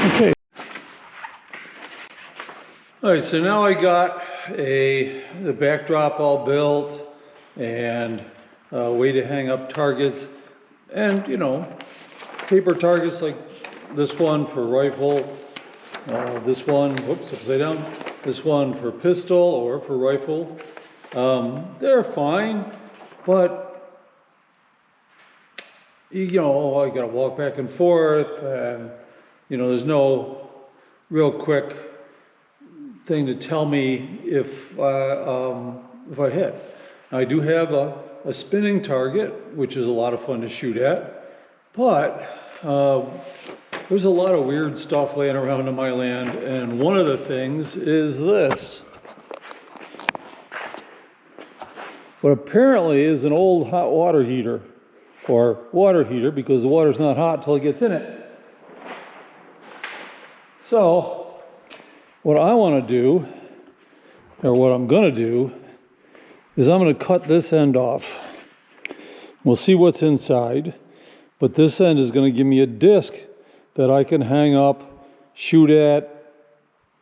Okay. All right, so now I got the backdrop all built and a way to hang up targets, and you know, paper targets like this one for rifle, this one, whoops, upside down, this one for pistol or for rifle. They're fine, but you know, I gotta walk back and forth, and you know, there's no real quick thing to tell me if I hit. I do have a spinning target, which is a lot of fun to shoot at, but there's a lot of weird stuff laying around in my land, and one of the things is this. What apparently is an old hot water heater, or water heater, because the water's not hot till it gets in it. So what I want to do, or what I'm going to do, is I'm going to cut this end off. We'll see what's inside, but this end is going to give me a disc that I can hang up, shoot at.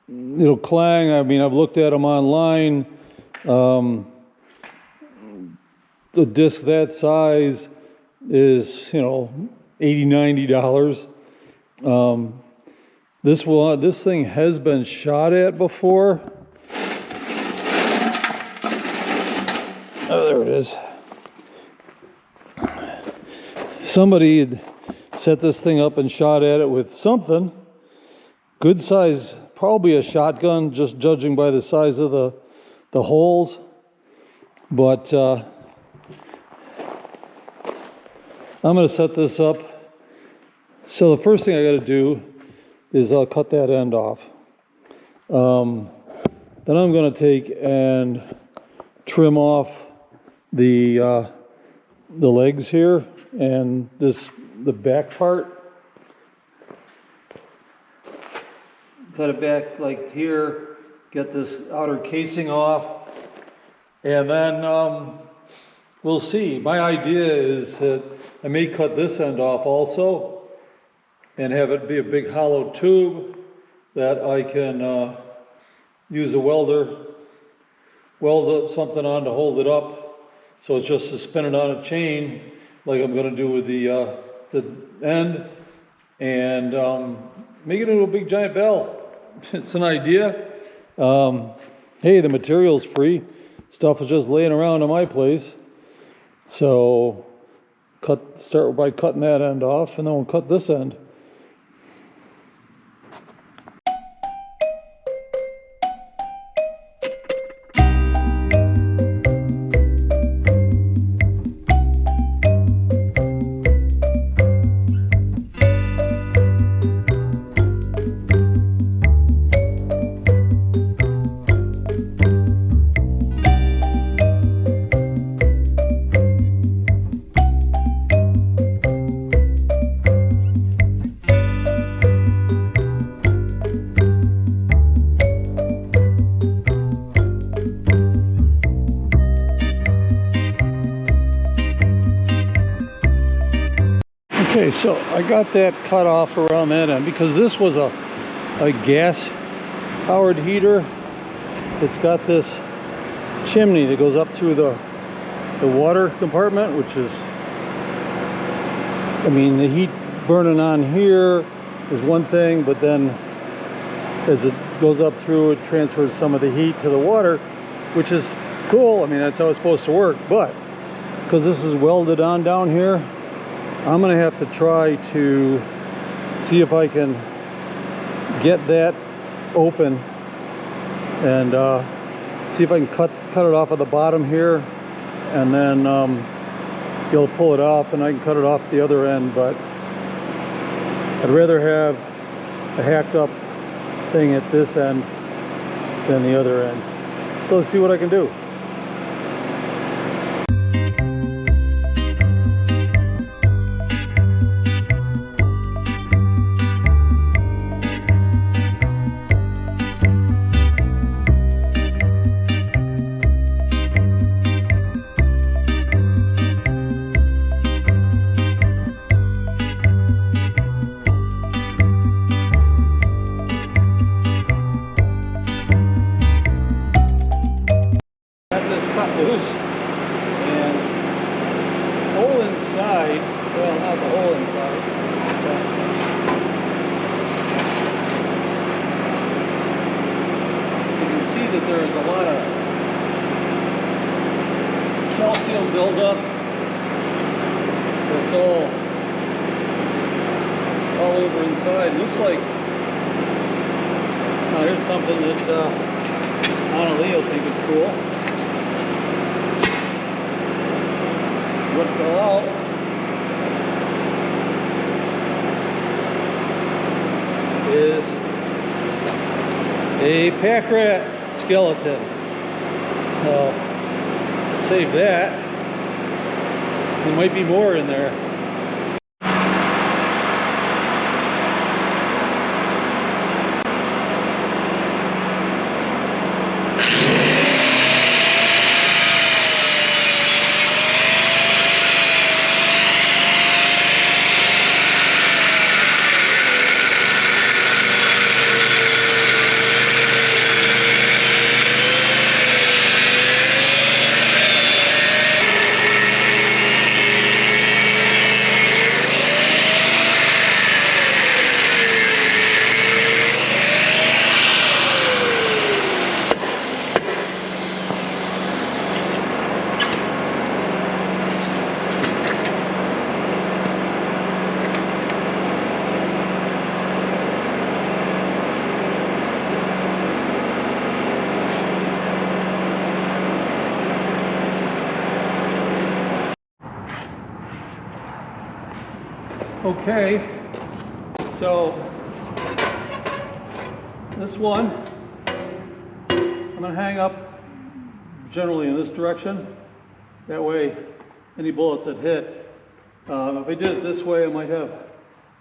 It'll clang. I mean, I've looked at them online. The disc that size is, you know, $80, $90. This thing has been shot at before. Oh, there it is. Somebody had set this thing up and shot at it with something. Good size, probably a shotgun, just judging by the size of the holes. But I'm going to set this up. So the first thing I got to do is I'll cut that end off. Then I'm going to take and trim off the legs here and the back part. Cut it back like here, get this outer casing off, and then we'll see. My idea is that I may cut this end off also and have it be a big hollow tube that I can use a welder, weld something on to hold it up, so it's just to spin it on a chain like I'm going to do with the end, and make it into a big giant bell. It's an idea. Hey, the material's free. Stuff is just laying around in my place, so start by cutting that end off, and then we'll cut this end. Okay, so I got that cut off around that end because this was a gas powered heater. It's got this chimney that goes up through the water compartment, which is, I mean, the heat burning on here is one thing, but then as it goes up through, it transfers some of the heat to the water, which is cool. I mean, that's how it's supposed to work, but because this is welded on down here, I'm going to have to try to see if I can get that open and see if I can cut it off at the bottom here, and then be able to pull it off, and I can cut it off the other end. But I'd rather have a hacked up thing at this end than the other end. So let's see what I can do. that there's a lot of calcium buildup. It's all over inside. Looks like, now here's something that I don't know, Leo think is cool. What fell out is a pack rat skeleton. I'll save that. There might be more in there. Okay, so this one I'm going to hang up generally in this direction. That way any bullets that hit, if I did it this way I might have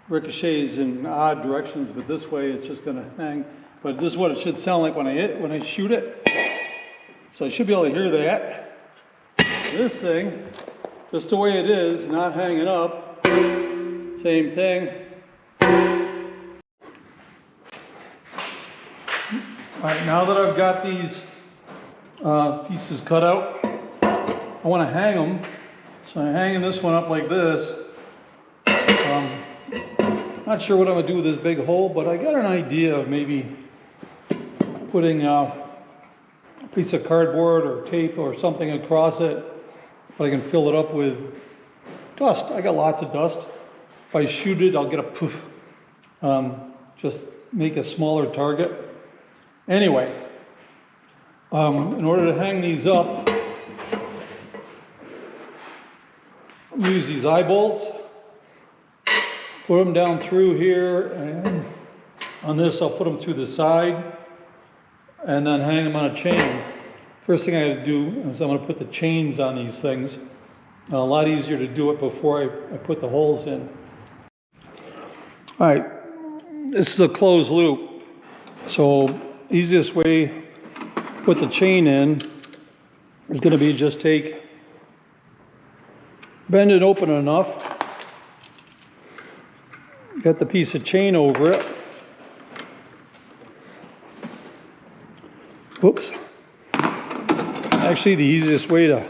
ricochets in odd directions, but this way it's just going to hang. But this is what it should sound like when I shoot it. So I should be able to hear that. This thing, just the way it is, not hanging up. Same thing. Alright, now that I've got these pieces cut out, I want to hang them. So I'm hanging this one up like this. Not sure what I'm going to do with this big hole, but I got an idea of maybe putting a piece of cardboard or tape or something across it, but I can fill it up with dust. I got lots of dust. If I shoot it, I'll get a poof. Just make a smaller target. Anyway, in order to hang these up, I'm use these eye bolts, put them down through here, and on this I'll put them through the side, and then hang them on a chain. First thing I got to do is I'm going to put the chains on these things. A lot easier to do it before I put the holes in. All right, this is a closed loop, so easiest way to put the chain in is going to be just bend it open enough, get the piece of chain over it. Oops. Actually, the easiest way to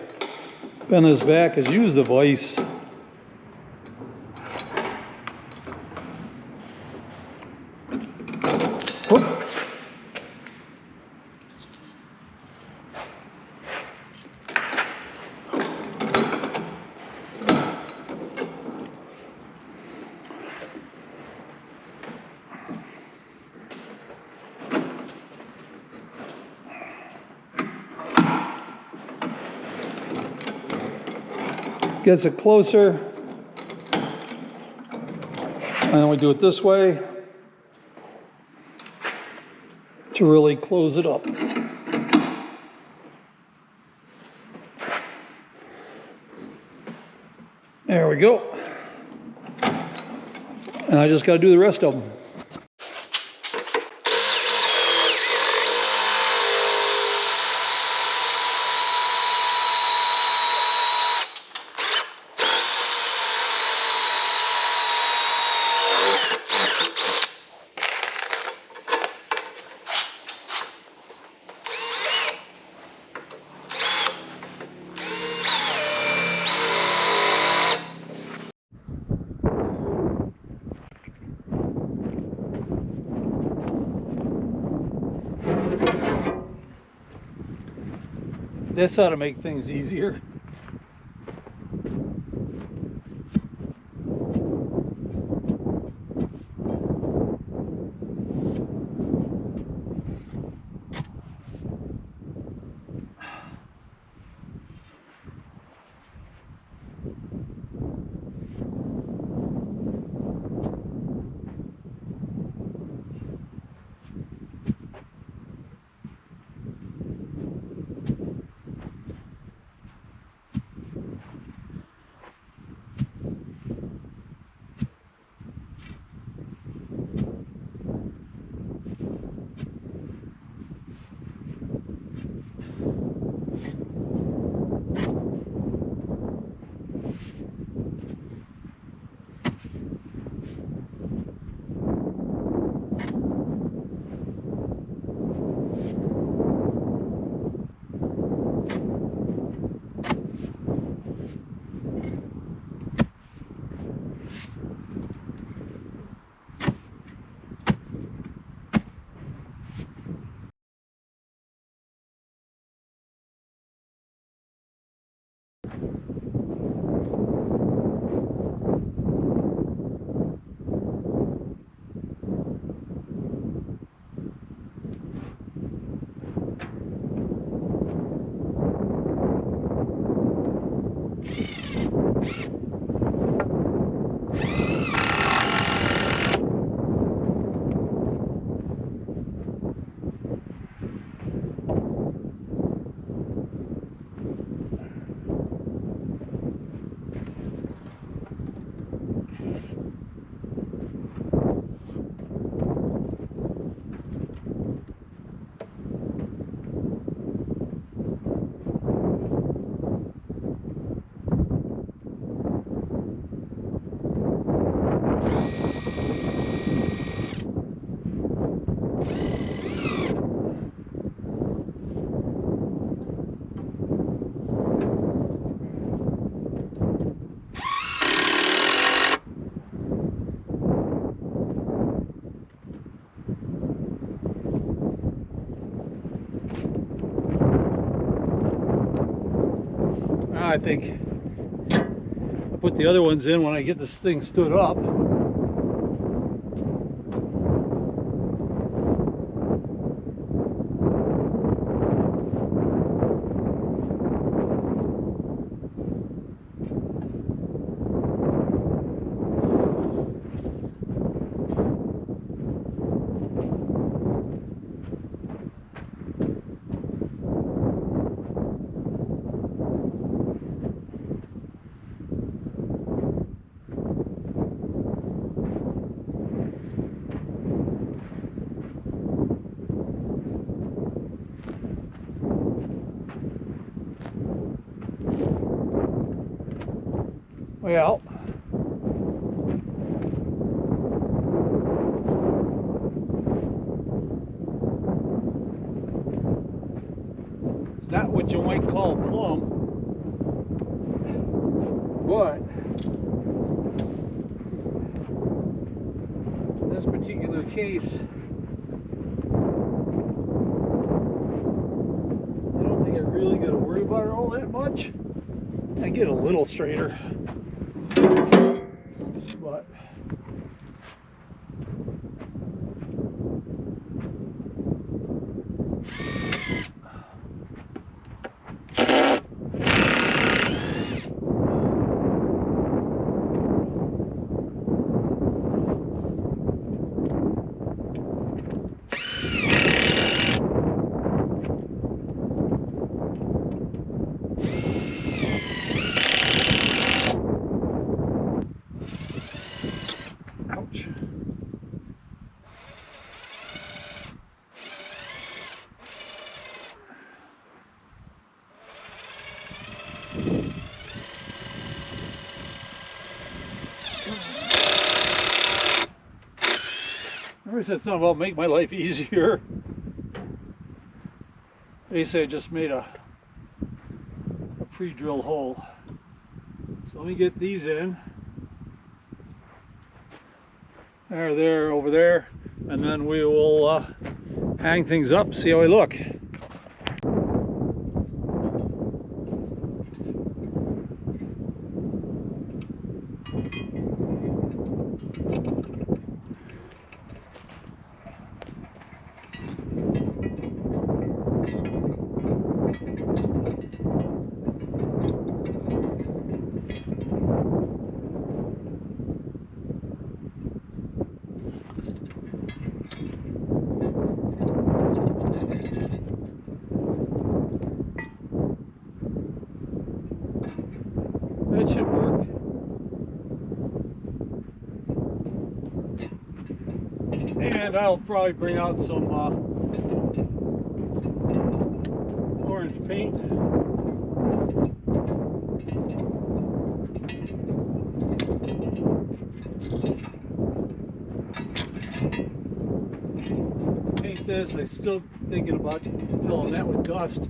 bend this back is use the vise. Whoop. Gets it closer, and then we do it this way to really close it up. There we go. And I just got to do the rest of them. This ought to make things easier. I think I'll put the other ones in when I get this thing stood up. Well, it's not what you might call plumb, but in this particular case, I don't think I really got to worry about it all that much. I get a little straighter. But ouch. Remember I said something about make my life easier. Basically I just made a pre-drilled hole. So let me get these in. There, over there, and then we will hang things up, see how we look. And I'll probably bring out some orange paint. Paint this. I'm still thinking about filling that with dust.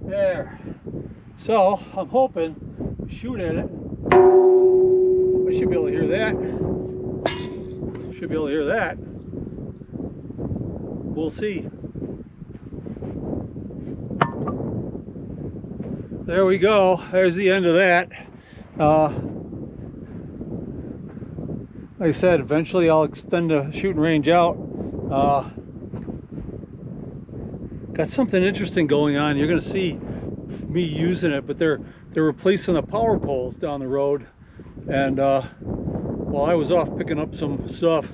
There. So I'm hoping, shoot at it. I should be able to hear that. Should be able to hear that. We'll see. There we go. There's the end of that. Like I said, eventually I'll extend the shooting range out. Got something interesting going on. You're going to see me using it, but they're replacing the power poles down the road. And while I was off picking up some stuff,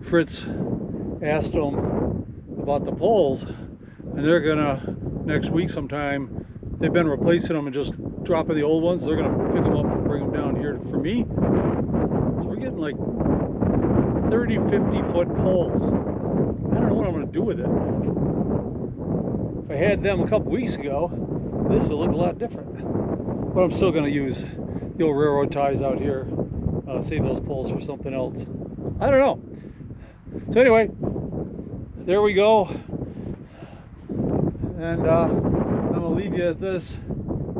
Fritz asked them about the poles, and they're gonna next week sometime. They've been replacing them and just dropping the old ones. They're gonna pick them up and bring them down here for me. So we're getting like 30, 50-foot poles. I don't know what I'm gonna do with it. If I had them a couple weeks ago, this would look a lot different. But I'm still gonna use the old railroad ties out here. Save those poles for something else. I don't know. So anyway, there we go. And I'm gonna leave you at this.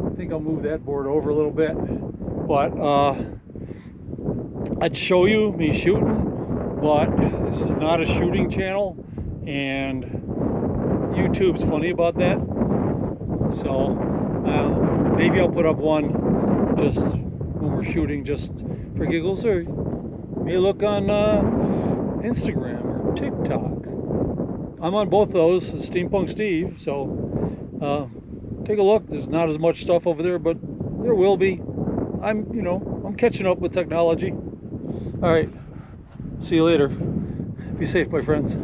I think I'll move that board over a little bit. But I'd show you me shooting, but this is not a shooting channel, and YouTube's funny about that. So maybe I'll put up one just when we're shooting, just for giggles, or maybe look on Instagram or TikTok. I'm on both those, Steampunk Steve, so take a look. There's not as much stuff over there, but there will be. I'm catching up with technology. All right, see you later. Be safe, my friends.